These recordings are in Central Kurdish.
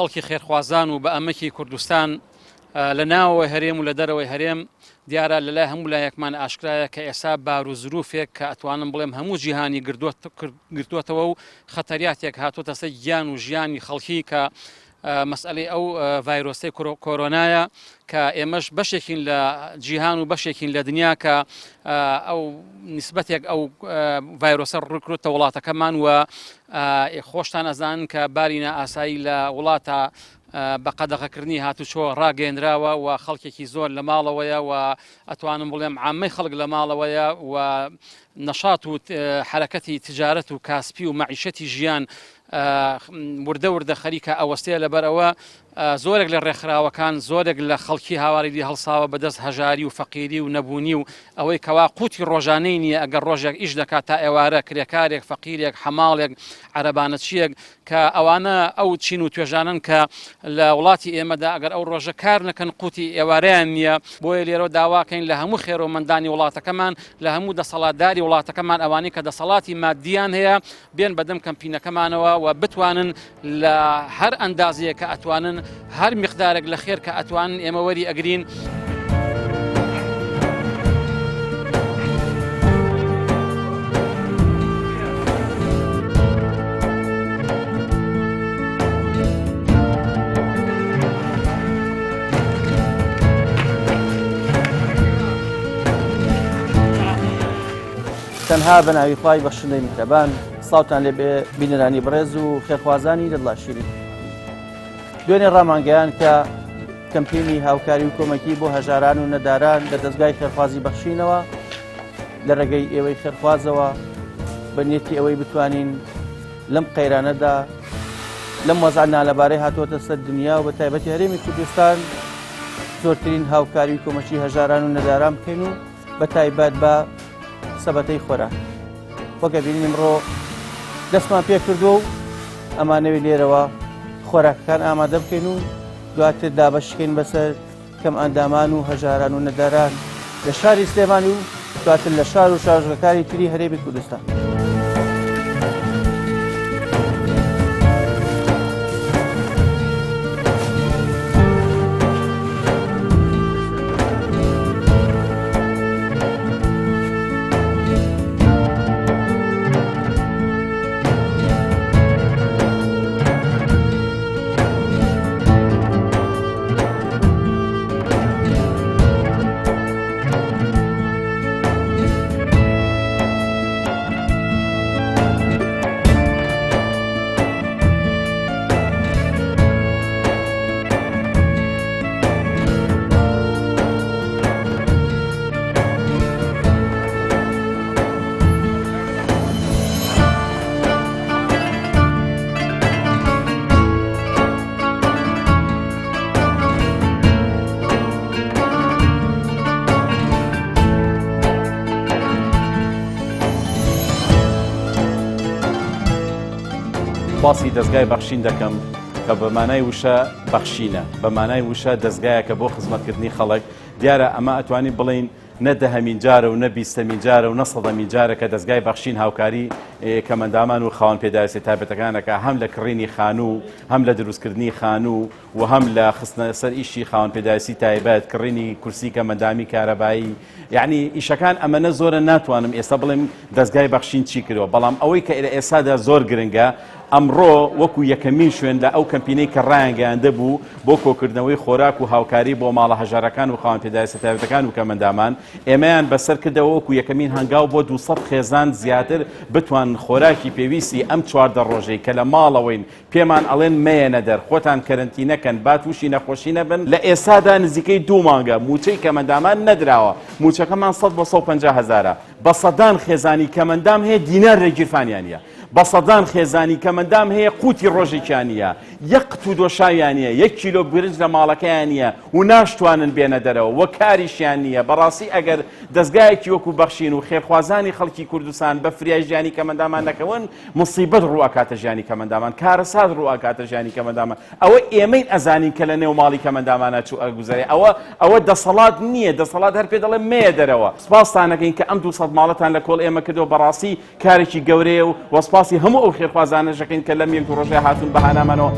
خەڵکی خێرخوازان و بە ئەمەکی کوردستان لە ناوەوەی هەرێم و لە دەرەوەی هەرێم دیارە لەلای هەموو لایەکمان ئاشکرایە کە ئێستا بار و زروفێک کە ئەتوانم بڵێم هەموو جیهانی گرتووەتەوە و خەتەریاتێک هاتوۆتە سەر گیان و ژیانی خەڵکی کە مەسئلەی ئەو ڤایرۆسی کۆرۆنایە کە ئێمەش بەشێکین لە جیهان و بەشێکین لە دنیا کە ئەو نسبەتێک ئەو ڤایرۆسە ڕکرۆتە وڵاتەکەمان و خۆشتان ئەزانن کە بارینە ئاسایی لە وڵاتە بە قەدەغەکردنی هاتوچۆ ڕاگەیەنراوە و خەڵکێکی زۆر لە ماڵەوەیە و ئەتوانم بڵێم عامەی خەڵک لە ماڵەوەیە و نەشاط و حرەکەتی تجارەت و کاسپی و مەعیشەتی ژیان وردە وردە خەریکە ئەوەستەیە لەبەرەوە زۆرێک لە ڕێکخراوەکان زۆرێک لە خەڵکی هاواری هەڵساوە بەدەست هەژاری و فەقیری و نەبوونی و ئەوەی کەوا قوتی ڕۆژانەی نییە ئەگەر ڕۆژێک ئیش دەکات تا ئێوارە کرێکارێک فەقیرێک حەماڵێک عەرەبانەچیەک کە ئەوانە ئەو چین و توێژانن کە لە وڵاتی ئێمەدا ئەگەر ئەو ڕۆژە کار نەکەن قوتی ئێوارەیان نییە بۆیە لێرە داواکەین لە هەموو خێرۆمەندانی وڵاتەکەمان لە هەموو دەسەڵاتداری وڵاتەکەمان ئەوانەی کە دەسەڵاتی مادیان هەیە بێن بەدەم کەمپینەکەمانەوە و بتوانن لە هەر ئەندازەیە کە ئەتوانن هەر میقدارێک لە خێر کە ئەتوانن ئێمە وەری ئەگرین. تەنها بە ناوی خوای بەخشندەی میهرەبان سڵاوتان لێ بێ بینەرانی بەڕێز و خێرخوازانی دڵا شیرین. دوێنێ ڕامانگەیان کە کەمپینی هاوکاری و کۆمەکی بۆ هەژاران و نەداران لە دەستگای خێرخوازی بەخشینەوە لە ڕێگەی ئێوەی خێرخوازەوە بە نیەتی ئەوەی بتوانین لەم قەیرانەدا لەم وەزعنا لەبارەی هاتووەتە سەر دنیا و بە تایبەتی هەرێمی کوردستان زۆرترین هاوکاری و کۆمەکی هەژاران و نەداران بکەین و بە تایبەت بە سەبەتەی خۆراک. وەکە بینین ئەمڕۆ دەستمان پێ کردووە و ئەمانەوەی لێرەوە خۆراکەکان ئامادە بکەین و دواتر دابەشکەین بەسەر کەم ئەندامان و هەژاران و نەداران لە شاری سلێمانی و دواتر لە شار و شارژگەکانی تری هەرێمی کوردستان. باسی دەستگای بەخشین دەکەم کە بە مانای وشە بەخشینە بە مانای وشە دەستگایەکە بۆ خزمەتکردنی خەڵک دیارە ئەمە ئەتوانین بڵین نە دەهەمین جارە و نە بیستەمین جارە و نە سەدەمین جارە کە دەستگای بەخشین هاوکاری کەمەندامان و خاوەن پێداویستی تایبەتەکانەکە هەم لە کڕینی خانوو هەم لە دروستکردنی خانوو و هەم لە خستنە سەر ئیشی خاوەن پێداویستی تایبەت کڕینی کورسی کەمەندامی کارەبایی یعنی ئیشەکان ئەمەنە زۆرە ناتوانم ئێستا بڵێم دەستگای بەخشین چی کردەوە بەڵام ئەوەی کە لە ئێستادا زۆر گرنگە ئەمڕۆ وەکو یەکەمین شوێن لە ئەو کەمپینەی کە ڕایانگەیاندە بوو بۆ کۆکردنەوەی خۆراک و هاوکاری بۆ ماڵە هەژارەکان و خاوەن پێداویستە تایبەتەکان و کەمەندامان ئێمەیان بەسەر کردەوە وەکو یەکەمین هەنگاو بۆ 200 خێزان زیاتر بتوان خۆراکی پێویستی ئەم 14 ڕۆژەی کە لە ماڵەوەین پێمان ئەڵێن مەیەنە دەر خۆتان کەرنتینەکەن با تووشی نەخۆشی نەبن لە ئێستادا نزیکەی 2 مانگە موچەی کەمەندامان نەدراوە موچەکەمان 100 بۆ 150 هەزارە بە سەدان خێزانی کەمەندام هەیە دینار ڕێگیرفانیانە بە سەدان خێزانی کەمەندام هەیە قوتی ڕۆژێکیانە یەک قوت و دۆشاویانە 1 کیلۆ برنج لە ماڵەکەیانە و ناشتوانن بێنە دەرەوە وە کاریشیان نییە بەڕاستی ئەگەر دەستگایەکی وەکو بەخشین و خێرخوازانی خەڵکی کوردستان بە فریای ژیانی کەمەندامان نەکەون مصیبەت ڕوئەکاتە ژیانی کەمەندامان کارەسات ڕوئەکاتە ژیانی کەمەندامان ئەوە ئێمەی ئەزانین کە لە نێو ماڵی کەمەندامانە چوو ئەگوزارێ ئەوە دەسەڵات نییە دەسەڵات هەر پێ دەڵێ مەیە دەرەوە سپاستانەکەین کە ئەم 200 ماڵەتان لە کۆڵ ئێمە کردەوە بەڕاستی کارێکی گەورەیە و وەسپاسی هەموو ئەو خێرخوازانەشەکەین کە لەم یەک ڕۆژێ هاتوون بەهانامانەوە.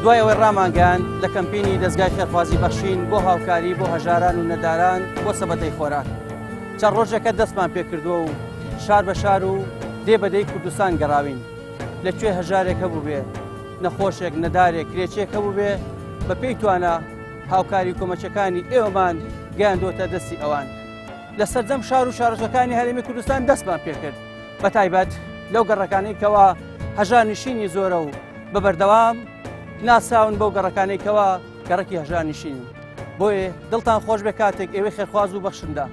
دوای ئەوەی ڕامانگەیان لە کەمپینی دەستگای خێرخوازی بەخشین بۆ هاوکاری بۆ هەژاران و نەداران بۆ سەبەتەی خۆراک. چەند ڕۆژێکە دەستمان پێکردووە و شار بە شار و دێ بەدەی کوردستان گەڕاوین. لەکوێ هەژارێک هەبوو بێ، نەخۆشێک نەدارێک کرێچێک هەبوو بێ، بە پێی توانە هاوکاری کۆمەچەکانی ئێوەمان گەیاندۆتە دەستی ئەوان. لە سەرجەم شار و شارۆچەکانی هەرێمی کوردستان دەستمان پێکرد، بە تایبەت لەو گەڕەکانەی کەوا هەژار نشینی زۆرە و بە بەردەوام ناساون بەو گەڕەکانێکەوە گەڕەکی هەژار نشین. بۆیە دڵتان خۆش بێ کاتێک ئێوەی خێرخواز و بەخشندا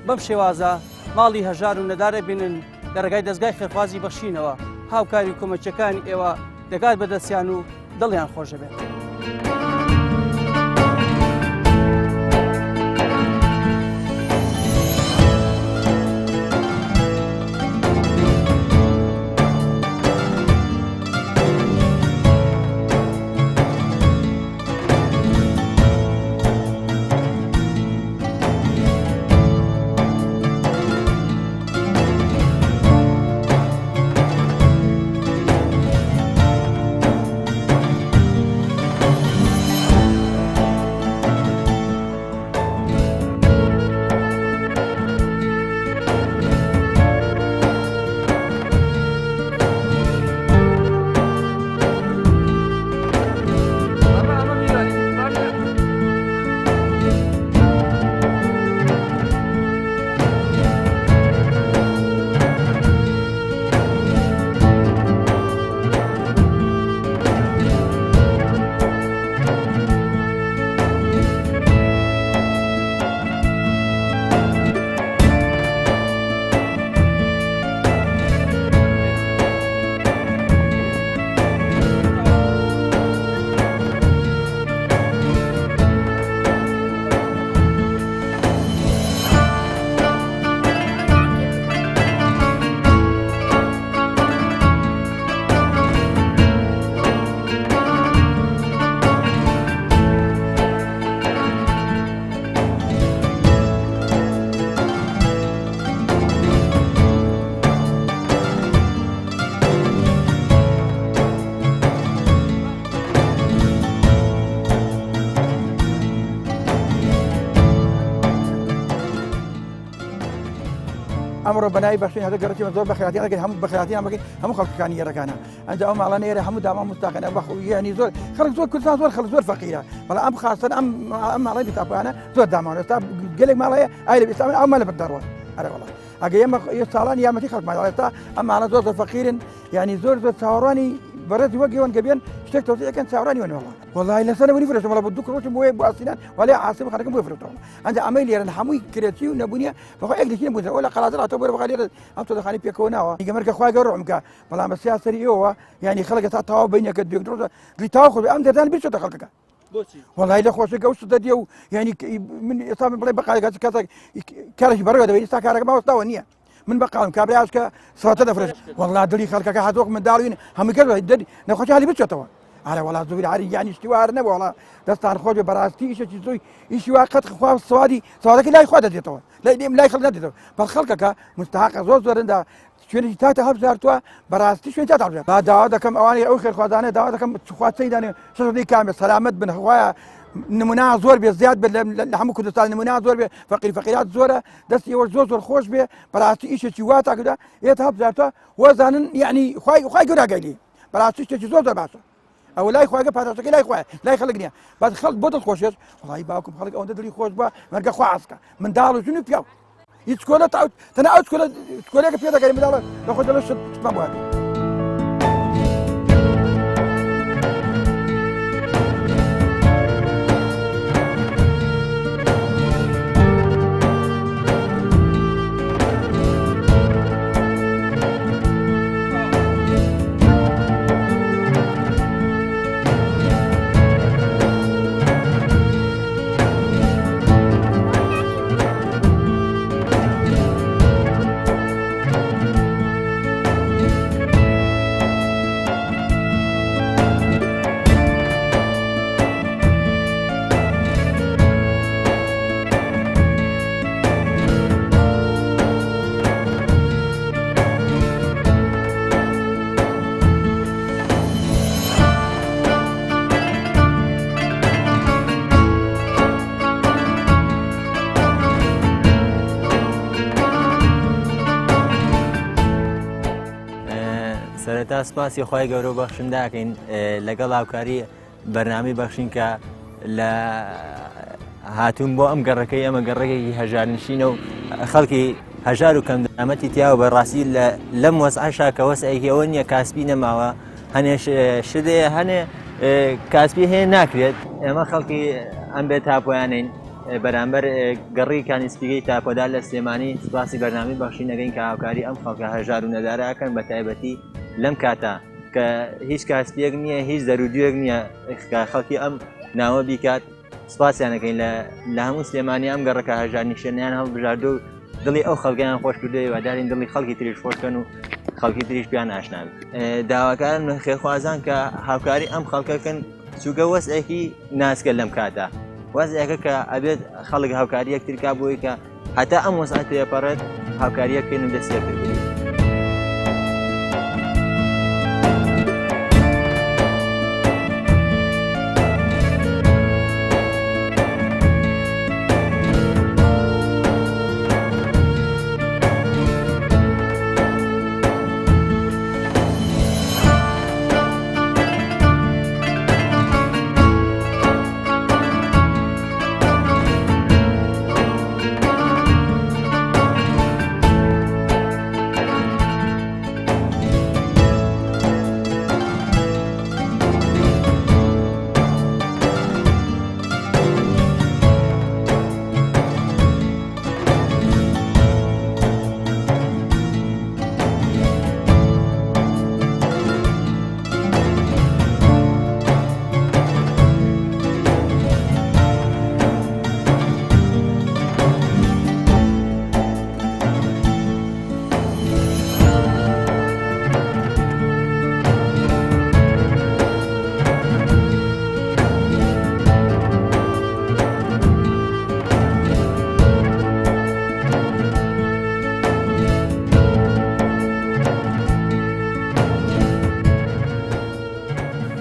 بەم شێوازە ماڵی هەژار و نەدارە بینن لە ڕێگای دەستگای خێرخوازی بەخشینەوە هاوکاری کۆمەچەکانی ئێوە دەگات بەدەستیان و دڵیان خۆش دەبێت. ئەمڕۆ بەناوی بەخشین هەدە گەڕێتیمە زۆر بەخێراتیان دەکەین هەموو بەخێراتیان بکەین هەموو خەڵکەکانی ئێرەکانە ئەنجا ئەو ماڵانە ئێرە هەموو داما مستاقەنە بەخ یعنی زۆر خەڵک زۆر کوردستان زۆر خەڵک زۆر فەقیرە بەڵام ئەم خاستن ئەم ماڵای بتاپیانە زۆر دامانە ئێستا گەلێک ماڵەیە ئای لە ئێستا ئەو مالە بەردەڕوە ئەرە وەڵا ئەگە ئێمە ساڵان یامەتی خەڵکمان ئێستا ئەم ماڵە زۆر زۆر فەقیرن یعنی زۆر زۆر چاوەڕوانی بەڕێزی وەک ئێوەن گەبێن شتێک تۆزیەکەن چاوەڕانی وەنەوەڵا وەڵای لەسەر وەری فرۆشتم وەڵا بۆ دوو کڕۆشم بۆیە بۆ ئاسینان وەڵێ عاسب خەڵکم بۆی فرۆشتەوە ئەنجا ئەمەی لێرن هەمووی کرێتی و نەبوونیە بەخۆ ئەگلیکی نەبوون وەلا قەڵاتر هاتەوە بۆرە بەخا لێرە ئەم تۆزەخانی پێکەوە ناوە ئیگەمەرکە خوای گەڕۆم کە بەڵام بە سیاسەری ئێوە یعنی خەڵک تا تەواو بینەکەت بێک درۆزە گلی تاوا خۆ ئەم دەردان بیرچۆتە خەڵکەکە والله لە خۆشەکە وشت دەدیە و یعنی من ئێستا من بڵێ بەقالێک کاتێک کارێکی بەڕێوە دەبێت ئێستا کارەکە ماوەستاوە نییە من بقالم کابرااشکە سواتە دەفرێت والله دڵی خەڵکەکە هاتووەک منداڵوین هەمووی کرد دەری نەخۆشی هەلی بچێتەوە ئارە وڵا زووی عاری یانی شتیوار نەبوو وڵا دەستان خۆش بێ بەڕاستی ئیشێکی زۆی ئیشی وا قەت خوا سوادەکەی لای خوا دەدێتەوە لای خەڵک نەدێتەوە بەڵ خەڵکەکە مستحقە زۆر زۆرندا شوێنێکی تاتە هەبزارتووە بەڕاستی شوێن تا داڕێت با داوا دەکەم ئەوانەی ئەو خێرخوازانە داوا دەکەم خواتەی دانێ شەدەی کامێ سەلامەت بن خوایە نمونە زۆر بێ زیاد بێت لە هەموو کوردستان نمونە زۆر بێ فەقیرات زۆرە دەستی ئێوە زۆر خۆش بێ بەڕاستی ئیشێکی وا تاکەدا ئێت هەبزارتووە وەزانن یعنی خوای گەوراگەلی بەڕاستی شتێکی زۆر باشە ئەو لای خواگە پاداشەکەی لای خوایە لای خەڵک نییە بعد خەڵک بۆ دڵخۆشێت وڵی باوکم خەڵک ئەوەندە دڵی خۆش بووە مەرگە خوا عسکە منداڵ و ژن و پیاو هیچ کۆلە تەنە ئەو کۆلێکە پێ دەگەری منداڵە بەخۆ دەڵێ شتمان بووە کاتا سپاسی خۆی گەورە و بەخشن داکەین لەگەڵ هاوکاری بەرنامەی بەخشین کە لە هاتوون بۆ ئەم گەڕەکەی ئەمە گەڕێکی هەژارنشینە و خەڵکی هەژار و کەم دامەتی تیا و بەڕاستی لەم وەسعشا کە وەسعێکی ئەوە نییە کاسبی نەماوە هەنێ شدەیە هەنێ کاسبی هەیە ناکرێت ئێمە خەڵکی ئەم بێت تاپۆیانین بەرامبەر گەڕی کانیسپیگەی تاپۆدا لە سلێمانی سپاسی بەرنامەی بەخشی نەگەین کە هاوکاری ئەم خەڵکە هەژار و نەداراکەن بە تایبەتی لەم کاتا کە هیچ کاسپیەک نییە هیچ دەرودویەک نییە خەڵکی ئەم ناوە بیکات سپاسیانەکەین لە هەموو سلێمانی ئەم گەڕەکە هەژارنیشتنیان هەڵبژاردە و دڵی ئەو خەڵکیان خۆش کردووە وادارین دڵی خەڵکی تریش خۆشکەن و خەڵکی تریش پیان ئاشنان داواکارن خێرخوازان کە هاوکاری ئەم خەڵکەکەن چووگە وەسعێکی ناسکە لەم کاتا وەزعێکە کە ئەبێت خەڵک هاوکاری یەکترکا بۆی کە هەتا ئەم وەسعەت تێپەڕێت هاوکاریەکەین و دەست یەکتر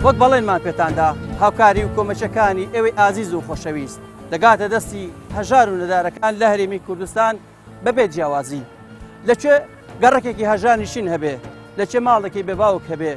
وەک بەڵێنمان پێتاندا هاوکاری و کۆمەچەکانی ئێوەی ئازیز و خۆشەویست دەگاتە دەستی هەژار و نەدارەکان لە هەرێمی کوردستان بەبێ جیاوازی لەکوێ گەڕەکێکی هەژار نشین هەبێ لەکوێ ماڵێکی بێباوک هەبێ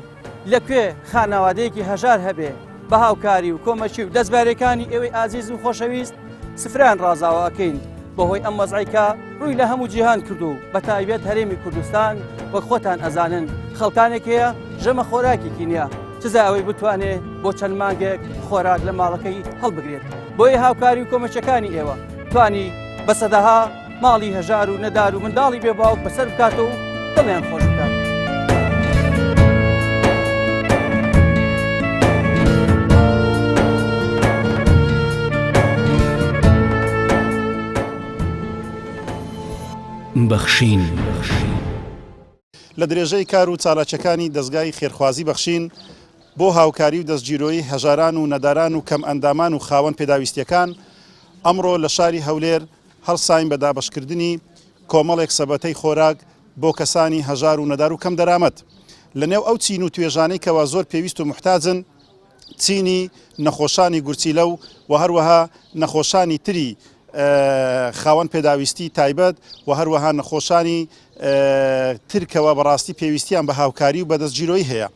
لەکوێ خانەوادەیەکی هەژار هەبێ بە هاوکاری و کۆمەچی و دەستبارەکانی ئێوەی ئازیز و خۆشەویست سفران ڕازاوە ئەکەین بەهۆی ئەم وەزعیکە ڕووی لە هەموو جیهان کردو بە تایبەت هەرێمی کوردستان وەک خۆتان ئەزانن خەڵکانێک هەیە ژەمە خۆراکێکی نییە چزا ئەوەی بتوانێت بۆ چەند مانگێک خۆراک لە ماڵەکەی هەڵبگرێت بۆیە هاوکاری و کۆمەچەکانی ئێوە توانی بە سەدەها ماڵی هەژار و نەدار و منداڵی بێباوک بەسەر بکاتەوە و دڵیان خۆش بکات. بەخشین لە درێژەی کار و چالاکیەکانی دەستگای خێرخوازی بەخشین بۆ هاوکاری و دەستگیرۆیی هەژاران و نەداران و کەم ئەندامان و خاوەن پێداویستیەکان ئەمڕۆ لە شاری هەولێر هەڵساین بە دابەشکردنی کۆمەڵێک سەبەتەی خۆراک بۆ کەسانی هەژار و نەدار و کەم دەرامەت لە نێو ئەو چین و توێژانەی کەوا زۆر پێویست و محتاجن چینی نەخۆشانی گورچیلە و هەروەها نەخۆشانی تری خاوەن پێداویستی تایبەت و هەروەها نەخۆشانی ترکەوە بەڕاستی پێویستیان بە هاوکاری و بەدەستگیرۆیی هەیە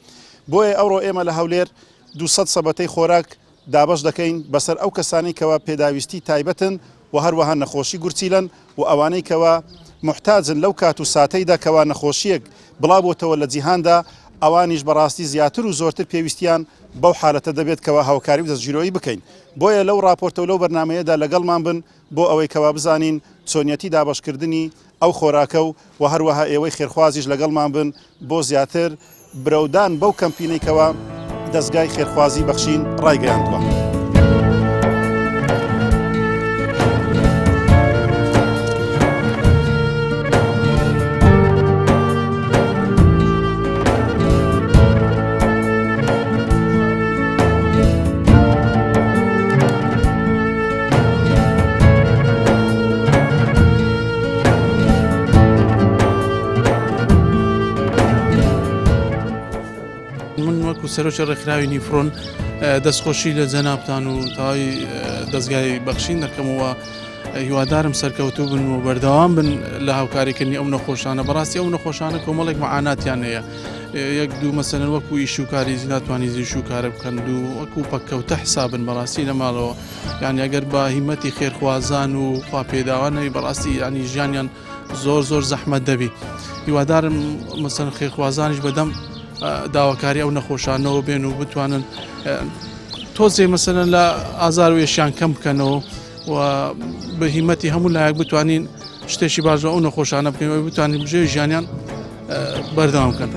بۆیە ئەوڕۆ ئێمە لە هەولێر 200 سەبەتەی خۆراک دابەش دەکەین بەسەر ئەو کەسانی کەوا پێداویستی تایبەتن و هەروەها نەخۆشی گورچیلەن و ئەوانەی کەوا محتاجن لەو کات و ساتەیدا کەوا نەخۆشیەک بڵاوبۆتەوە لە جیهاندا ئەوانیش بەڕاستی زیاتر و زۆرتر پێویستیان بەو حالەتە دەبێت کەوا هاوکاری و دەستگیرۆیی بکەین بۆیە لەو راپۆرتە و لەو بەرنامەیەدا لەگەڵمان بن بۆ ئەوەی کەوا بزانین چۆنیەتی دابەشکردنی ئەو خۆراکە و هەروەها ئێوەی خێرخوازیش لەگەڵمان بن بۆ زیاتر برەودان بەو کەمپینێکەوە دەستگای خێرخوازی بەخشین ڕایگەیاندووە. سەرۆکی ڕێکخراوی نیفرۆن دەستخۆشی لە جەنابتان و تاوای دەستگای بەخشین دەکەمەوە هیوادارم سەرکەوتوو بن و بەردەوام بن لە هاوکاریکردنی ئەو نەخۆشانە بەڕاستی ئەو نەخۆشانە کۆمەڵێک مەعاناتیان هەیە یەک دوو مەسەن وەکو ئیش و کاریزی ناتوانانی زیش و کارە بکەن و وەکو پەککەوتە حسابن بەڕاستی لە ماڵەوە یعنی ئەگەر بە هیمەتی خێرخوازان و خواپێداوانەوەی بەڕاستی ینی ژیانیان زۆر زەحمەت دەبی هیوادارم مەسەن خێرخوازانیش بەدەم داواکاری ئەو نەخۆشانەوە بێن و بتوانن تۆزێ مەسەن لە ئازار و وێشیان کەم بکەنەوە و بە هیمەتی هەموو لایەک بتوانین شتێکی باشە ئەو نەخۆشانە بکەین بتوانین بژێ ژیانیان بەردەوام بکەن.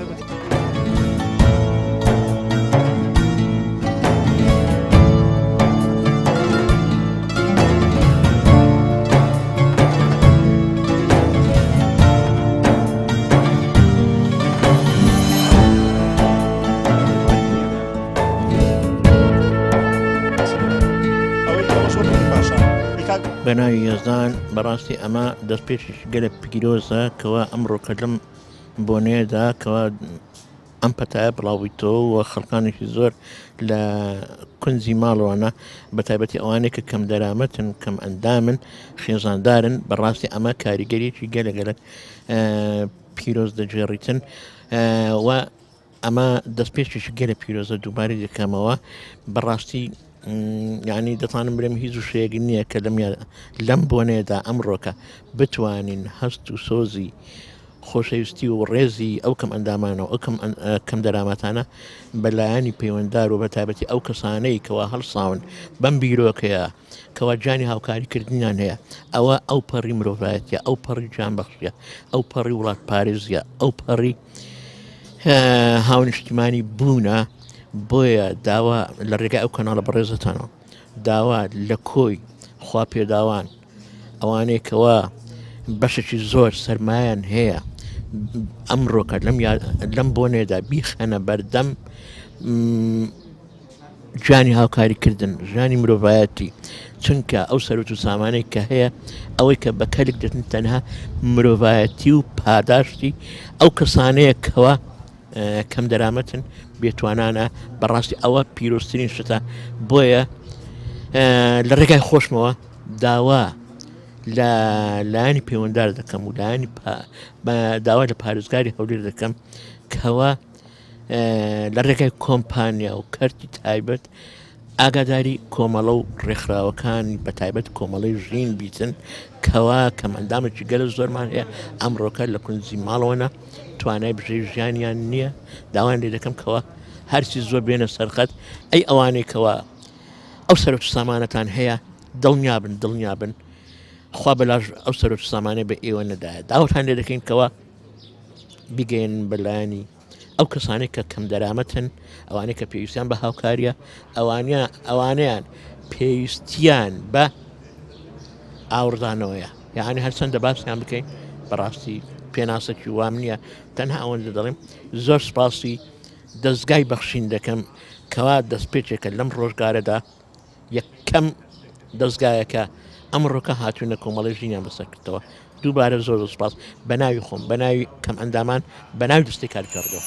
بەناوی یێزدان بەڕاستی ئەمە دەستپێشش گەلە پیرۆزە کەوا ئەمڕۆ کە لەم بۆنەیەدا کەوا ئەم پەتایە بڵاویتەوە و خەڵکانێکی زۆر لە کونجی ماڵەوانە بە تایبەتی ئەوانەیە کە کەم دەرامەتن کەم ئەندامن خێزاندارن بەڕاستی ئەمە کاریگەریەکی گەلە پیرۆز دەجێڕیتن و ئەمە دەستپێشش گەلە پیرۆزە دووبارەی دەکەمەوە بەڕاستی یعنی دەتوانم برێم هیچ و شەیەکی نییە کە لەم بۆنێدا ئەمڕۆکە بتوانین هەست و سۆزی خۆشەویستی و ڕێزی ئەو کەم ئەندامانەوە ئەو کەم دەرامەتانە بەلایانی پەیوەنددار و بە تایبەتی ئەو کەسانەی کەوا هەڵساون بەم بیرۆکەیە کەوا جانی هاوکاریکردنیان هەیە ئەوە ئەو پەڕی مرۆڤایەتیە ئەو پەڕی جانبەخشیە ئەو پەڕی وڵات پارێزیە ئەو پەڕی هاونیشتیمانی بوونە بۆیە داوا لە ڕێگای ئەو کەناڵە بەڕێزتانەوە داوا لە کۆی خوا پێداوان ئەوانەیە کەوا بەشێکی زۆر سەرمایان هەیە ئەمڕۆکە لەم بۆنێدا بیخەنە بەردەم ژیانی هاوکاریکردن ژیانی مرۆڤایەتی چونکە ئەو سەرۆت و سامانەی کە هەیە ئەوەی کە بەکەلێک دەتن تەنها مرۆڤایەتی و پاداشتی ئەو کەسانەیە کەوا کەم دەرامەتن بێتوانانە بەڕاستی ئەوە پیرۆستترین شتە بۆیە لە ڕێگای خۆشمەوە داوا لە لایانی پەیوەنددار دەکەم و لایانی داوا لە پارێزگاری هەولێر دەکەم کەوا لە ڕێگای کۆمپانیا و کەرتی تایبەت ئاگاداری کۆمەڵە و ڕێکخراوەکانی بە تایبەت کۆمەڵەی ژین بیتن کەوا کەم ئەندامێکی گەلە زۆرمان هەیە ئەمڕۆکە لە کونجی ماڵەوەنە توانای بژێ ژیانیان نییە داوان لێ دەکەم کەوا هەرچی زۆر بێنە سەرخەت ئەی ئەوانەی کەوا ئەو سەرۆت و سامانەتان هەیە دڵنیا بن خوا بەلاژ ئەو سەرۆت و سامانەی بە ئێوە نەدایە داوەتان لێ دەکەین کەوا بیگەین بەلایانی ئەو کەسانێک کە کەم دەرامەتن ئەوانەیە کە پێویستیان بە هاوکاریە ئەوانیان پێویستیان بە ئاوردانەوەیە یعنی هەرچەندە باسییان بکەین بەڕاستی پێناسەکی وام نییە تەنها ئەوەندە دەڵێم زۆر سپاسی دەستگای بەخشین دەکەم کەوا دەستپێچێکە لەم ڕۆژگارەدا یەکەم دەستگایەکە ئەمڕۆکە هاتوونە کۆمەڵی ژینیان بەسەرکردەوە دووبارە زۆر سپاس بە ناوی خۆم بە ناوی کەم ئەندامان بە ناوی دەستی کارکردەوە.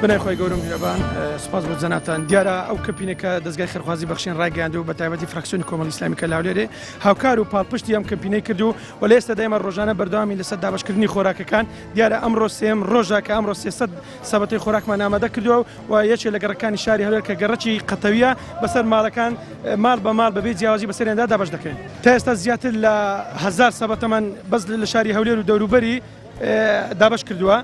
بنای خۆی گەورم هیرەبان سپاس بۆ جەنابان دیارە ئەو کەمپینێکە دەستگای خێرخوازی بەخشین ڕاگەیاندە و بە تایبەتی فراکسیۆنی کۆمەڵی ئیسلامی کە لاولێرێ هاوکار و پاڵپشتی ئەم کەمپینەی کردو و لە ئێستا دایمە ڕۆژانە بەردەوامی لەسەر دابشکردنی خۆراکەکان دیارە ئەمڕۆ سێم ڕۆژە کە ئەمڕۆ 300 سەبەتەی خۆراکمان ئامادە کردووە و یەکێک لە گەڕەکانی شاری هەولێر کە گەڕەکی قەتەویە بەسەر ماڵەکان ماڵ بە ماڵ بەبێ جیاوازی بەسەریاندا دابش دەکەین تا ئێستا زیاتر لە 1000 سەبەتەمان بەس لە شاری هەولێر و دەوروبەری دابش کردووە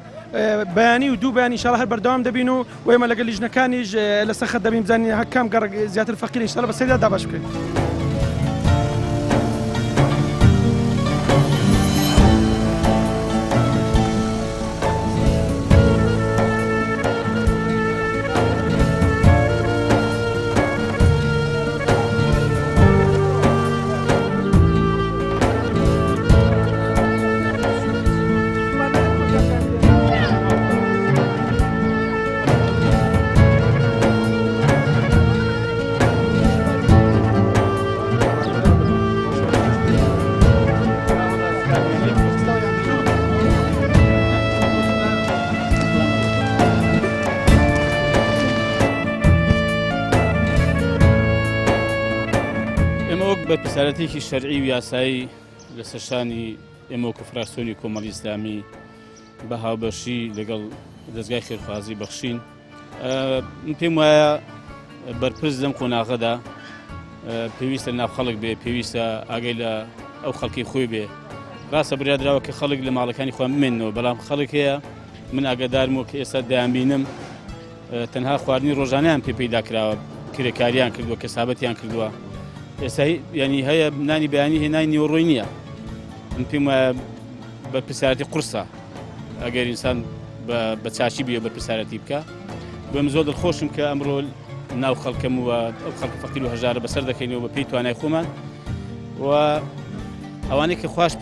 بەیانی و دوو بەیانی ئینشاڵڵا هەر بەردەوام دەبین و ئێمە لەگەڵ لیژنەکانیش لەسەر خەت دەبین بزانین هەکام گەڕ زیاتر فەقیر ئینشاڵڵا بەسەریدا دابش بکەین. بەرپرسارەتێکی شەرعی و یاسایی لە سەرشانی ئێمە و کفراسۆنی کۆمەڵی ئیسلامی بە هاوبەشی لەگەڵ دەستگای خێرخوازی بەخشین. من پێم وایە بەرپرس لەم قۆناغەدا پێویستە ناو خەڵک بێ، پێویستە ئاگەی لە ئەو خەڵکی خۆی بێ. ڕاستە برادراوە کە خەڵک لە ماڵەکانی خۆیان بمێنەوە، بەڵام خەڵک هەیە من ئاگادارمەوە کە ئێستا دەیانبینم تەنها خواردنی ڕۆژانەیان پێ پەیدا کراوە، کرێکاریان کردووە، کەسابەتیان کردووە. ئێستا ینی هەیە نانی بەیانی هێنای نیوەڕۆی نییە. من پێم وایە بەرپرسارەتی قورسە ئەگەر ئینسان بە چاچی بێ بەرپرسارەتی بکە. بۆم زۆر دڵخۆشم کە ئەمڕۆ ناو خەڵکەم وە ئەو خەڵکی فەقیر و هەژارە بەسەر دەکەینەوە بە پێی توانای خۆمان و ئەوانەی کە خوش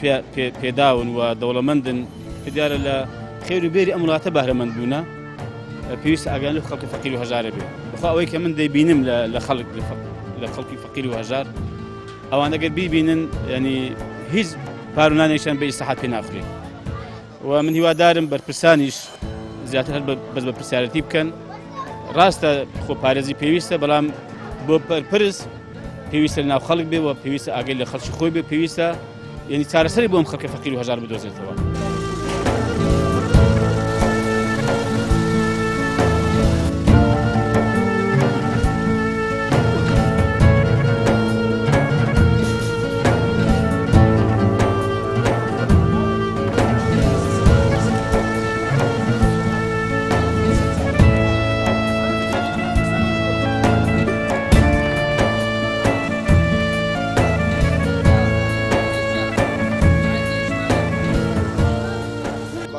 پێداون و دەوڵەمەندن کە دیارە لە خێر و بێری ئەم وڵاتە بەهرەمەند بوونە، پێویستە ئاگان لە خەڵکی فەقیر و هەژارە بێ. بخوا ئەوەی کە من دەیبینم لە خەڵکی فەقیر و هەژار، ئەوان ئەگەر بیبینن ینی هیچ پارونانێکیان بە ئیساحات پێ ناخورێ. و من هیوادارم بەرپرسانیش زیاتر هەر بەس بە پرسیارەتی بکەن. ڕاستە خۆپارێزی پێویستە، بەڵام بۆ بەرپرس پێویستە لە ناو خەڵک بێ و پێویستە ئاگەی لە خەڵکی خۆی بێ، پێویستە ینی چارەسەری بۆ ئەم خەڵکە فەقیر و هەژار بدۆزێتەوە.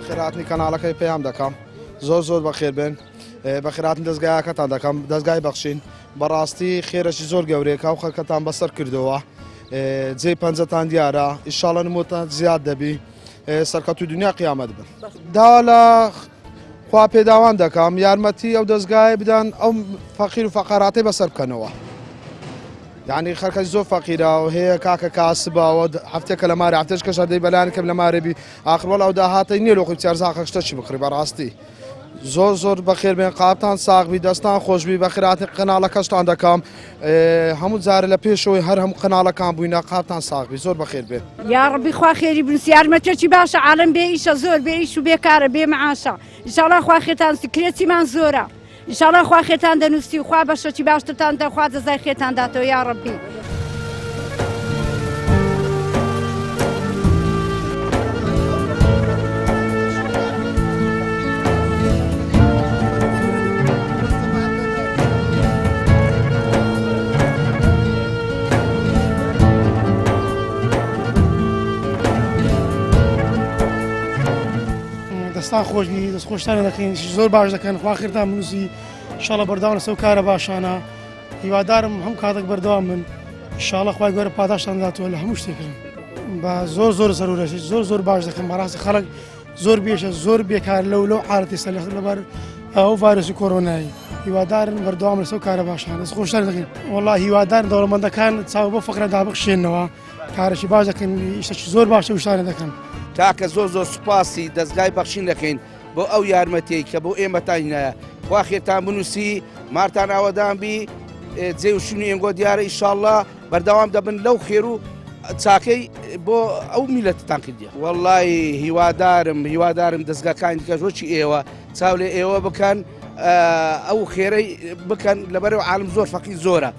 خێراتنی کەناڵەکەی پێیان دەکەم زۆر زۆر بەخێر بن، بەخێراتنی دەستگایەکەتان دەکەم، دەستگای بەخشین. بەڕاستی خێرەشی زۆر گەورەیە و خەڵکەتان بەسەر کردەوە، جێی پەنجەتان دیارە، ئیشاڵە نموتان زیاد دەبی، سەرکەوت و دنیا قیامەت بن. داوا لە خوا پێداوان دەکەم یارمەتی ئەو دەستگای بدەن ئەو فەقیر و فەقەراتی بەسەر بکەنەوە. یعنی خەڵکە زۆر فەقیرە و هەیە کاکە کاسباوە هەفتێکە لە مارە هەفتەش کەش دەی بەلایەنەکەم لە مارەبی ئاخرۆڵ ئەو داهاتەی نییە لۆقی چارزاقە شتەچی بکڕی بەڕاستی. زۆر زۆر بەخێر بێن، قاپتان ساغبی، دەستان خۆشببی، بەخێراتی قەناڵەکەشتان دەکەم. هەموو جارە لە پێشەوەی هەر هەموو قەناڵەکان بووینە، قاپتان ساغبی، زۆر بەخێر بێن. یا ڕەبی خوا خێری بنووسی، یارمەتێکی باشە، عالم بێ ئیشە زۆر، بێ ئیش و بێکارە، بێ مەعاشە. ئینشاڵڵا خوا خێتان سکرێتیمان زۆرە، ئینشاڵڵا خوا خێتان دەنووسی و خوا بەشەکی باشترتان دەخوا دەزای خێتان داتەوە یا ڕەبی. دەستان خۆشبی، دەستخۆشتانە دەکەین، زۆر باش دەکەن، خوا خێرتان بنووسی، ئینشاڵڵا بەردەوام لەسەر کارە باشانە. هیوادارم هەم کاتێک بەردەوام بن، ئینشاڵڵا خوای گەورە پاداشتان داتەوە لە هەموو شتێکن. بە زۆر زۆر سەرورەشی زۆر زۆر باش دەکەن. بەڕاستی خەڵک زۆر بێشە، زۆر بێکار لەو حالەتی سەر لەبەر ئەو ڤایرۆسی کۆرۆنایی. هیوادارن بەردەوام لەسەر کارە باشانە، دەستخۆشتان دەکەین. وەڵڵا هیوادارن دەوڵەمەندەکان چاو بۆ فەقرە دابەخشێنەوە، کارێکی باش دەکەن، ئیشتێکی زۆر باشە وشتانە دەکەن. تاکە زۆر زۆر سوپاسی دەستگای بەخشین دەکەین بۆ ئەو یارمەتەی کە بۆ ئێمەتانینایە. خوا خێرتان بنووسی، مارتان ئاوەدان بی، جێ و شوونی ئێنگۆ دیارە ئیشاڵڵا بەردەوام دەبن لەو خێر و چاکەی بۆ ئەو میلەتتان کردیە. وەڵڵی هیوادارم دەستگاکانی دیکەژۆکی ئێوە چاو لێ ئێوە بکەن، ئەو خێرەی بکەن لەبەرەوە عالم زۆر فەقیر زۆرە،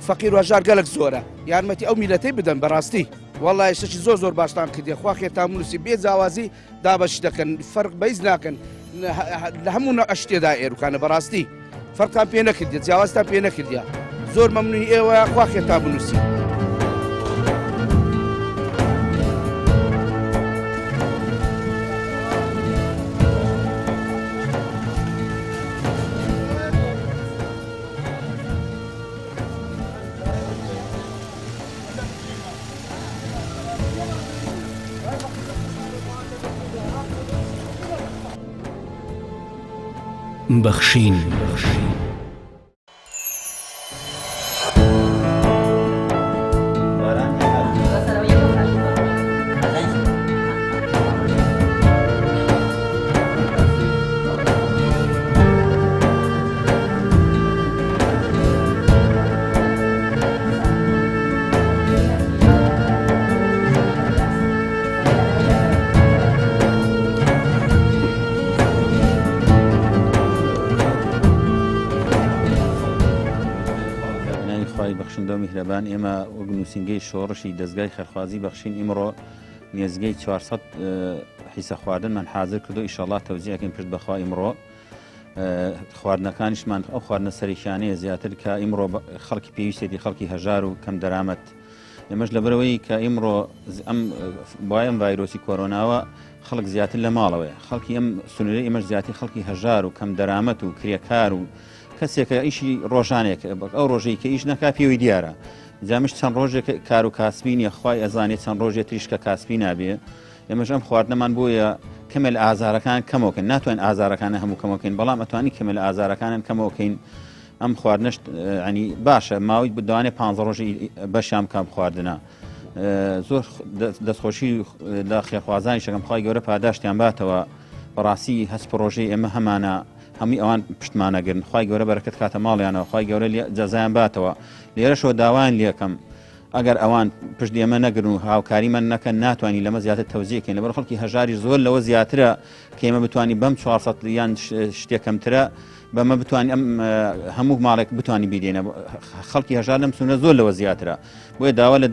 فەقیر و هەژار گەلک زۆرە، یارمەتی ئەو میلەتەی بدەن بەڕاستی. وەڵڵی شتێکی زۆر زۆر باشتان کردیە، خوا خێرتان بنووسی، بێ جیاوازی دابەش دەکەن، فەرق بەیز ناکەن لە هەموو ئەشتێدا ئێروکانە بەڕاستی فەرقتان پێ نەکردیە، جیاوازتان پێ نەکردیە. زۆر مەمنونی ئێوە، خوا خێرتان بنووسی. بەخشین. بەخشندە و میهرەبان ئێمە وەک نووسینگەی شۆڕشی دەستگای خێرخوازی بەخشین ئیمڕۆ نێزگەی 400 حیسە خواردنمان حاضر کردو ئیشەڵڵا تەوزیعەکەین پشت بەخوا ئیمڕۆ خواردنەکانیشمان ئەو خواردنە سەرکیانەیە زیاتر کە ئیمڕۆ خەڵکی پێویستێتی خەڵکی هەژار و کەم دەرامەت ئێمەش لەبەرەوەی کە ئیمڕۆ ئەم باەم ڤایرۆسی کۆرۆناوە خەڵک زیاتر لە ماڵەوەی خەڵکی ئەم سنوورەی ئێمەش زیاتر خەڵکی هەژار و کەم دەرامەت و کرێکار و کەسێکە ئیشی ڕۆژانێک ئەو ڕۆژەی کە ئیش نەکا پێوەی دیارە جامش چەند ڕۆژێک کار و کاسبینیە خوای ئەزانێت چەند ڕۆژێت تریشکە کاسبی نابێ ئێمەش ئەم خواردنەمان بۆیە کەمێل ئازارەکان کەمەوەکەین ناتوانین ئازارەکانە هەموو کەمەکەین بەڵام ئەتوانی کەمێل ئازارەکانن کەمەوەکەین ئەم خواردنەشت ینی باشە ماوەی بدوانێت 15 ڕۆژی بەشام کام خواردنە زۆر دەستخۆشی لە خێرخوازانی شەکەم خی گەورە پاداشتیان باتەوە بەڕاستی هەست پرۆژەی ئێمە هەمانە هەمووی ئەوان پشتمانەگرن خی گەورە بەرەکەت کاتە ماڵیانەوە خی گەورە جەزایان باتەوە لێرەشەوە داوایان لیەکەم ئەگەر ئەوان پشت ئێمە نەگرن و هاوکاریمان نەکەن ناتوانانی لەمە زیاتر تەوزیەکەین لەبەر خەڵکی هەژاری زۆر لەوە زیاترە کە ئێمە بتوانانی بەم 400 یان شتێکەمترە بەمە بتوانین ئەم هەموو ماڵێک بتوانانی بیدێنە خەڵکی هەژار لەم سونە زۆر لەوە زیاترە بۆیە داوا لە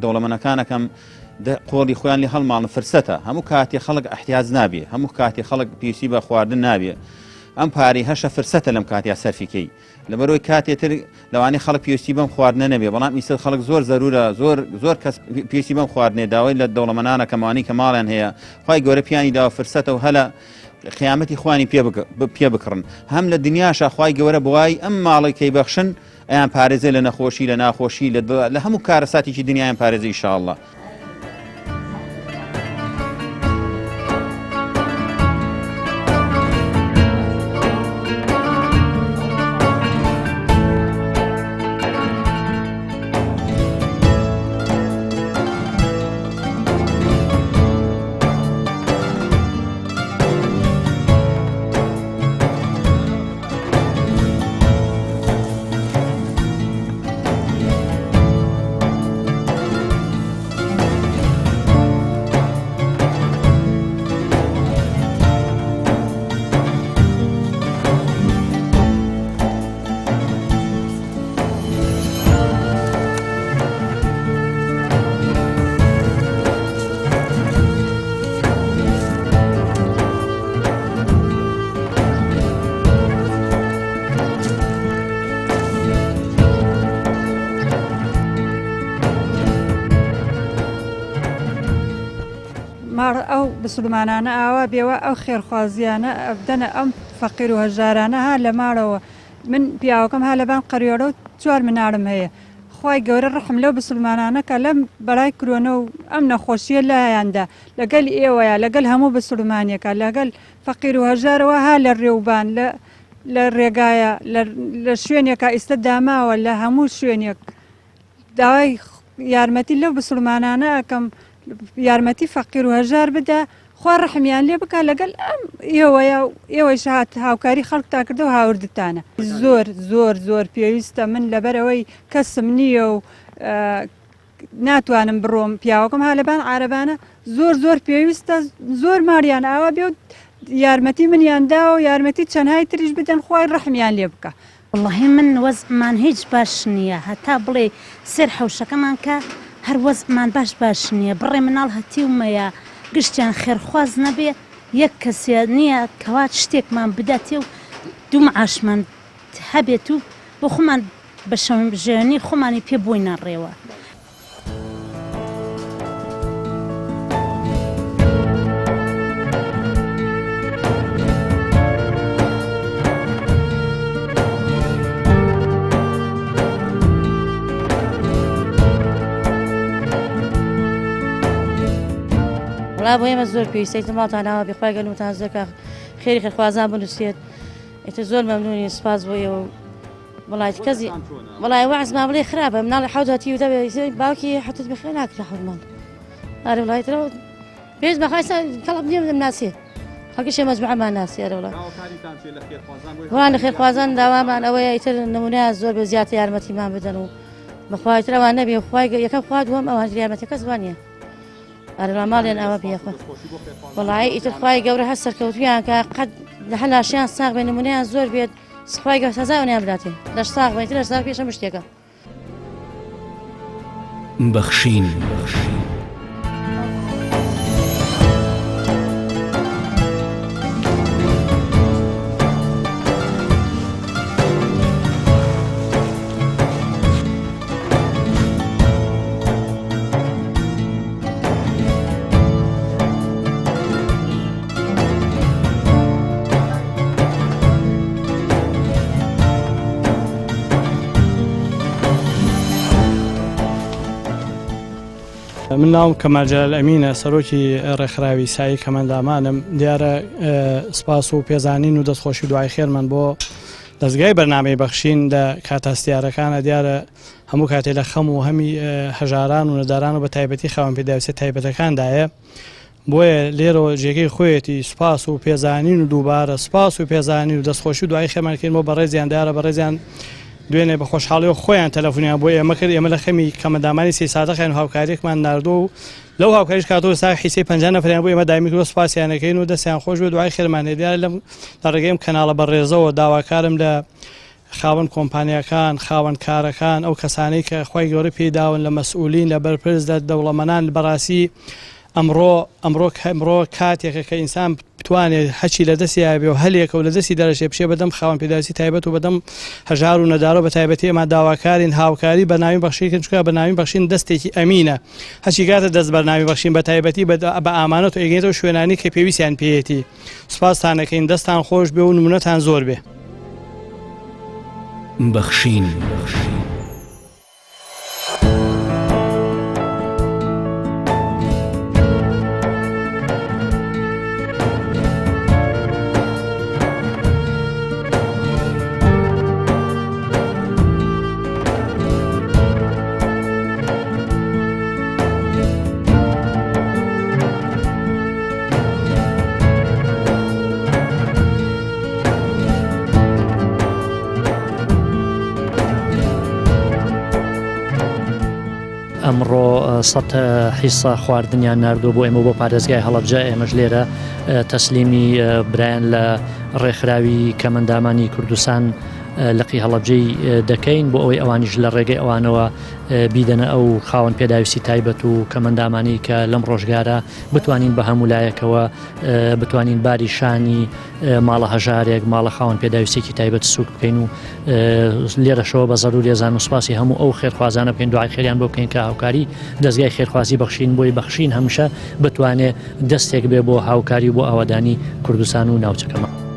دەوڵەمەنەکانەکەم قۆڵی خۆیان لێ هەڵماڵن فرسەتە هەموو کاتێ خەڵک احتیاج نابێ هەموو کاتێ خەڵک پێویستی بە خواردن نابێ ئەم پارەی هەشە فرسەتە لەم کاتیا سەرفیکەی لەبەرەوەی کاتێتر لەوانەیە خەڵک پێویستی بەم خواردنە نەبێ بەڵام ئیستا خەڵک زۆر زەرورە زۆر کەس پێویستی بەم خواردنێ داوای لە دەوڵەمەنانە کەمانی کە ماڵیان هەیە خی گەورە پیانی داوە فرسەتە و هەلە خیامەتی خوانی پێ بکڕن هەم لە دنیاشە خی گەورە بوای ئەم ماڵی کەی بەخشن ئەیان پارێزە لە نەخۆشی لە ناخۆشی لە هەموو کارەساتێکی دنیایان پارێزە ئینشاءالله ئەو بسلمانانە ئاوا بێەوە ئەو خێرخوازیانە ئەبدەنە ئەم فەقیر و هەژارانە ها لە ماڵەوە من پیاوەکەم ها لەبان قەریۆرە و 4 منارم هەیە خی گەورە ڕحم لەو بسلمانانە کە لەم بەلای کرۆنە و ئەم نەخۆشیە لایەندا لەگەل ئێوەیە لەگەل هەموو بسلمانیەکە لەگەل فەقیر و هەژارەوە ها لە ڕێوبان لە ڕێگایە لە شوێنێکە ئیستا داماوە لە هەموو شوێنێک داوای یارمەتی لەو بسلمانانە ئەەکەم یارمەتی فەقیر و هەژار بدە خوا ڕحمیان لێ بکە لەگەل ئەم ئێوەی شات هاوکاری خەڵکتا کردە و هاوردتانە زۆر پێویستە من لەبەرەوەی کەسم نییە و ناتوانم بڕۆم پیاوەکەم هالەبان عارەبانە زۆر پێویستە زۆر ماریان ئاوا بێ و یارمەتی منیاندا و یارمەتی چەندهای تریش بدەن خوای ڕحمیان لێ بکە والله من وەزعمان هیچ باش نییە هەتا بڵێ سێر حەوشەکەمان کە هەر وەزعمان باش نییە بڕێ مناڵ هەتیومەیە گشتیان خێرخواز نەبێ یەک کەسێ نییە کەوات شتێکمان بداتێ و دوو معاشمان هەبێت و بۆ خۆمان بە شەژێنی خۆمانی پێ بۆی ناڕێوە بۆ ئێمە زۆر پێویستە ماڵتانەوە بخوای گەلوتان زۆرکە خێری خێرخوازان بنووسێت ئێتە زۆر مەمنونی سپاس بۆ ئێوە وڵای کەسی وڵای وەعزمان بڵێ خراپە مناڵی حەوتاتی و دەبێت باوکی حوتت بخێ ناکرا حەڵمان ئارە وڵایترەوە پێویست بەخوایستا کەڵب نییە بدەم ناسێ خەڵکیشێ مەجموعەمان ناسی ئەرە وڵای وڵان لە خێرخوازان داوامان ئەوەیە ئیتر نمونەیە زۆر بە زیاتر یارمەتیمان بدەن و بەخوایتر ئەوان نەبێ خوای یەکەم خوا دووەم ئەوان یارمەتیەکە زوانیە ئەرە ماڵێن ئەوە بێخۆ وڵای ئیتر خوای گەورە هەست سەرکەوتویان کە قەت لە هەلاشیان ساغ بێ نمونەیان زۆر بێت سخوای گەورە سەزای ئەویان بداتێ لەش ساغ بێت لەش ساغ پێشە مشتێکە بەخشین. من ناوم کەمال ئەمینە سەرۆکی ڕێکخراوی سایی کەمەندامانم دیارە سپاس و پێزانین و دەستخۆشی دوای خێرمان بۆ دەستگای بەرنامەی بەخشین لە کاتەستیارەکانە دیارە هەموو کاتێ لە خەم و هەمی هەژاران و نەداران و بە تایبەتی خاوەن پێداویستە تایبەتەکاندایە بۆیە لێرەوە جێگەی خۆیەتی سپاس و پێزانین و دووبارە سپاس و پێزانین و دەستخۆشی دوای خێمانکردن بۆ بەڕێزیان دیارە بەڕێزیان دوێنێ بە خۆشحاڵی و خۆیان تەلەفۆنیان بۆ ئێمە کرد ئێمە لە خەمی کەمەندامانی سێ سادەخیان هاوکاریێکمان ناردۆ و لەو هاوکاریش کاتەوە سا حیسەی 50 نەفریان بۆ ئێمە دایمی کرۆ سپاسیانەکەین و دەستیان خۆش بێ دوای خێرمانێ دیارە لەم لە ڕێگەیم کەناڵە بەڕێزەوە داواکارم لە خاوەن کۆمپانیەکان خاوەن کارەکان ئەو کەسانەی کە خۆی گەورە پێداون لە مەسئولین لە بەرپرس لە دەوڵەمەنان بەڕاستی ئەمڕۆ کاتێکە کە ئینسان بتوانێت هەچی لە دەستی بێ و هەلێکە و لە دەستی دەرەشێ پشێ بەدەم خاوەن پێداویستی تایبەت و بەدەم هەژار و نەدارۆ بە تایبەتی ئێمە داواکارین هاوکاری بە ناوی بەخشیکن چکە بە ناوی بەخشین دەستێکی ئەمینە هەچی کاتە دەست بەرنامی بەخشین بە تایبەتی بە ئامانەت و ئەگەێتەوە شوێنانی کە پێویستیان پێیەتی سوپاستانەکەین دەستان خۆش بێ و نمونەتان زۆر بێ. بەخشین. ئەمڕۆ 100 حیسە خواردنیان ناردووە بۆ ئێمە بۆ پارێزگای هەڵەبجە ئێمەش لێرە تەسلیمی برایان لە ڕێکخراوی کەمەندامانی کوردستان لەقی هەڵەبجەی دەکەین بۆ ئەوەی ئەوانیش لە ڕێگەی ئەوانەوە بیدەنە ئەو خاوەن پێداویستی تایبەت و کەمەندامانی کە لەم ڕۆژگارە بتوانین بە هەمولایەکەوە بتوانین باری شانی ماڵە هەژارێک ماڵە خاوەن پێداویستێکی تایبەت سوک بکەین و لێرەشەوە بە زەروری ێزان و سوپاسی هەموو ئەو خێرخوازانە بکەین دوعای خێریان بۆ بکەین کە هاوکاری دەستگای خێرخوازی بەخشین بۆی بەخشین هەمیشە بتوانێت دەستێک بێ بۆ هاوکاری بۆ ئاوادانی کوردستان و ناوچەکەمە.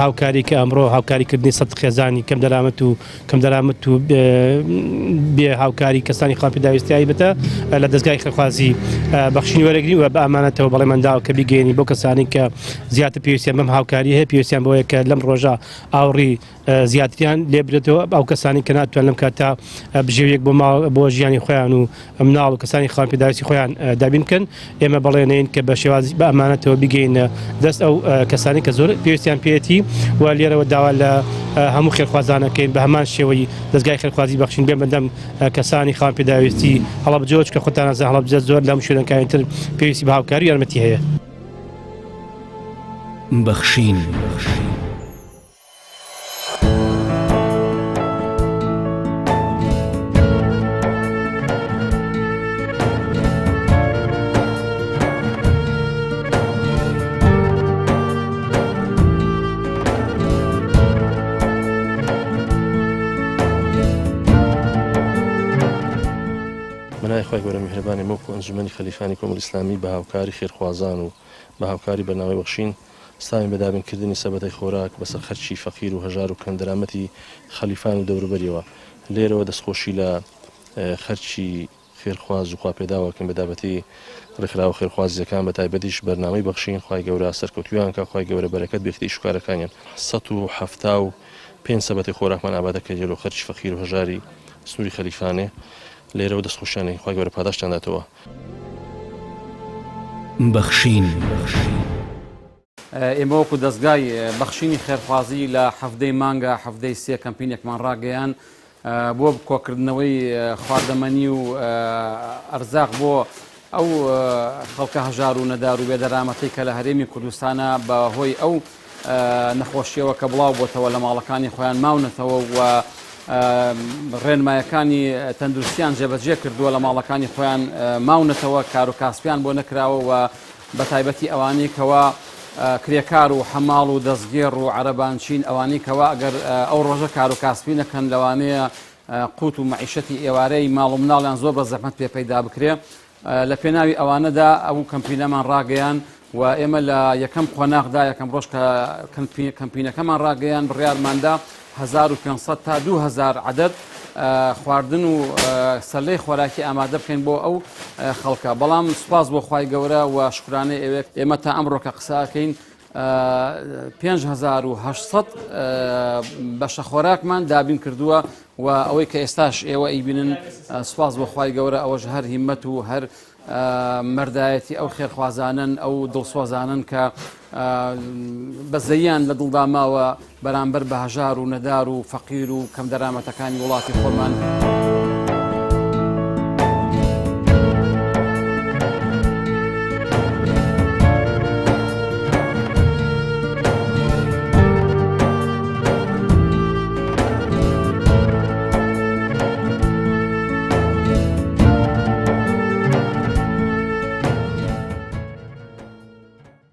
هاوکاری کە ئەمڕۆ هاوکاریکردنی سەد خێزانی کەم دەرامەت و بێ هاوکاری کەسانی خاڵ پێداویستایی بێتە لە دەستگای خێرخوازی بەخشینی وەرەگرین و بە ئامانەتەوە بەڵێ منداوە کە بیگەێنی بۆ کەسانی کە زیاتر پێویستیان بەم هاوکاری هەیە پێویستیان بۆیە کە لەم ڕۆژە ئاوڕی زیاتریان لێبرێتەوە ئەو کەسانی کە ناتوان لەم کاتا بژێویەک بۆ ژیانی خۆیان و مناڵ و کەسانی خاڵ پێداویستی خۆیان دابین بکەن ئێمە بەڵێنین کە بە شێوازی بە ئەمانەتەوە بیگەینە دەست ئەو کەسانی کە زۆر پێویستیان پێێتی و لێرەوە داوا لە هەموو خێرخوازانەکەین بە هەمان شێوەی دەستگای خێرخوازی بەخشین بێن بەدەم کەسانی خاڵ پێداویستی هەڵەبجە کە خۆتان ئەزان هەڵەبجە زۆر لەم شوێنەکانتر پێویستی بە هاوکاری یارمەتی هەیە. بەخشین. خی گەورە میهرەبانی وەکو ئەنجومەنی خەلیفانی کۆمەڵی ئیسلامی بە هاوکاری خێرخوازان و بە هاوکاری بەرنامەی بەخشین ستاوین بەدابینکردنی سەبەتەی خۆراک بەسەر خەرچی فەقیر و هەژار و کەندەرامەتی خەلیفان و دەوروبەریەوە لێرەوە دەستخۆشی لە خەرچی خێرخواز و خواپێداوەکەن بەدابەتی ڕێکخراوە خێرخوازیەکان بە تایبەتیش بەرنامەی بەخشین خی گەورە سەرکەوتویان کە خی گەورە بەرەکەت بێختی شوکارەکانیان 175 سەبەتی خۆراکمان ئابادەکە جێلۆ خەرچی فەقیر و هەژاری سنووری خەلیفانێ لێرەوە دەستخۆشیانەی خی گەورە پاداشتانداتەوە. بەخشین. ئێمە وەکو دەستگای بەخشینی خێرخوازی لە هەفتەی مانگە هەفتەی سێ کەمپینێکمان ڕاگەیان بۆ کۆکردنەوەی خواردەمەنی و ئەرزاق بۆ ئەو خەڵکە هەژار و نەدار و بێدەرامەتی کە لە هەرێمی کوردستانە بەهۆی ئەو نەخۆشیەوە کە بڵاو بۆتەوە لە ماڵەکانی خۆیان ماونەتەوە و ڕێنمایەکانی تەندروستیان جێبەجێ کردووە لە ماڵەکانی خۆیان ماونەتەوە کار و کاسپیان بۆ نەکراوە و بە تایبەتی ئەوانەی کەوا کرێکار و حەماڵ و دەستگێڕ و عەرەبانچین ئەوانەی کەوا ئەگەر ئەو ڕۆژە کار و کاسبی نەکەن لەوانەیە قوت و مەعیشەتی ئێوارەی ماڵ و مناڵیان زۆر بە زەحمەت پێ پەیدا بکرێ لە پێناوی ئەوانەدا ئەو کەمپینەمان ڕاگەیان و ئێمە لە یەکەم قۆناغدا یەکەم ڕۆژ کە کەمپینەکەمان ڕاگەیان بڕیارماندا 1500 تا 2000 عەدەد خواردن و سەلەی خۆراکی ئامادە بکەین بۆ ئەو خەڵکە بەڵام سوپاس بۆ خوای گەورە و شکرانەی ئێوە ئێمە تا ئەمڕۆ کە قساکەین 5800 بەشە خۆراکمان دابین کردووە و ئەوەی کە ئێستاش ئێوە ئەیبینن سوپاس بۆ خوای گەورە ئەوەش هەر هیممەت و هەر مەردایەتی ئەو خێرخوازانن ئەو دڵسۆزانن کە بەزەیان لە دڵداماوە بەرامبەر بە هەژار و نەدار و فەقیر و کەم دەرامەتەکانی وڵاتی خۆمان.